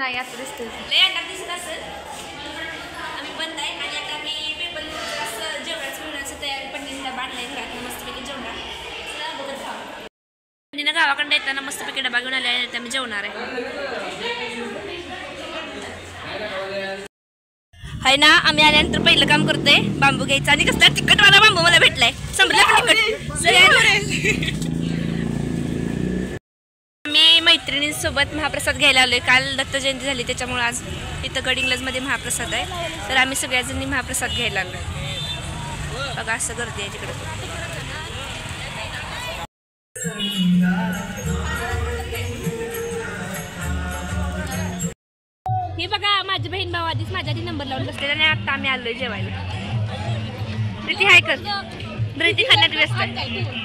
नाही आता दिसते दिसत असेल आम्ही बंद आहे आणि आता मी पेपर असं जेवणाचं मिळण्याचं तयारी पडलेली बांधलाय घरात मस्तपैकी जेवणार बघत खावा पणीनं गावाकडे येताना मस्तपैकी डबा घेऊन आले आणि आम्ही जेवणार आहे ना आम्ही आल्यानंतर पहिलं काम करतोय बांबू घ्यायचा आणि कसला तिखटवाला बांबू मला भेटलाय मी मैत्रिणींसोबत महाप्रसाद घ्यायला आलोय काल दत्त जयंती झाली त्याच्यामुळे आज इथं गडिंग्लजमध्ये महाप्रसाद आहे तर आम्ही सगळ्याजणी महाप्रसाद घ्यायला आलोय बघा असं गर्दी आहे तिकडे हे बघा माझी बहीण भाऊ आधीच माझ्या आधी नंबर लावून बसलेला आणि आता आम्ही आलोय जेवायला प्रीती हाय कर प्रीती खाण्यात व्यस्त आहे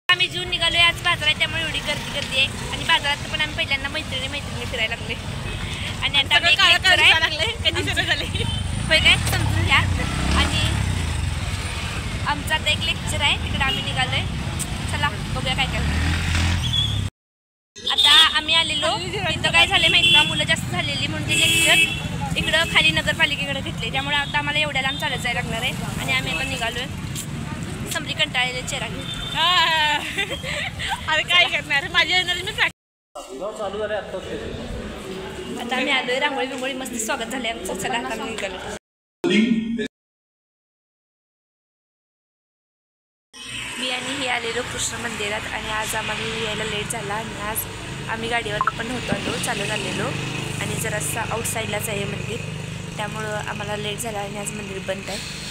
आम्ही जून निघालोय आज बाजार आहे त्यामुळे एवढी गर्दी आहे आणि बाजारात पण आम्ही पहिल्यांदा मैत्रिणी फिरायला लागले आणि आता होय काय समजून घ्या आणि आमचा आता एक लेक्चर आहे तिकडे आम्ही निघालोय चला बघूया काय काय आता आम्ही आलेलो इथं काय झाले माहिती का मुलं जास्त झालेली म्हणून ते लेक्चर इकडं खाली नगरपालिकेकडे घेतले त्यामुळे आता आम्हाला एवढ्या लांब चालत जायला लागणार आहे आणि आम्ही आता निघालोय समरी कंटाळलेले चेहरा घेऊन अरे काय करणार माझ्या आता आम्ही आलोय रांगोळी बिंगोळी मस्त स्वागत झाले आमचं चला आता आम्ही निघालो मी आणि हे आलेलो कृष्ण मंदिरात आणि आज आम्हाला यायला लेट झाला आणि आज आम्ही गाडीवर पण नव्हतो आलो चालत आलेलो आणि जरासा आउटसाईडलाच आहे मंदिर त्यामुळं आम्हाला लेट झाला आणि आज मंदिर बंद आहे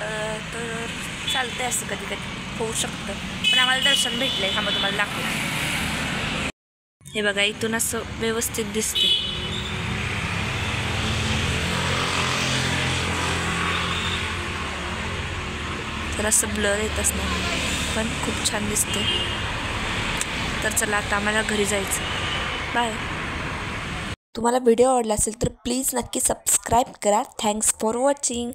तर चालतंय असं कधी कधी होऊ शकतं पण आम्हाला दर्शन भेटलंय हा मग तुम्हाला दाखवतो हे बघा इथून असं व्यवस्थित दिसते तर असं ब्लर येत असणार पण खूप छान दिसते तर चला आता आम्हाला घरी जायचं बाय तुम्हाला व्हिडिओ आवडला असेल तर प्लीज नक्की सबस्क्राईब करा थँक्स फॉर वॉचिंग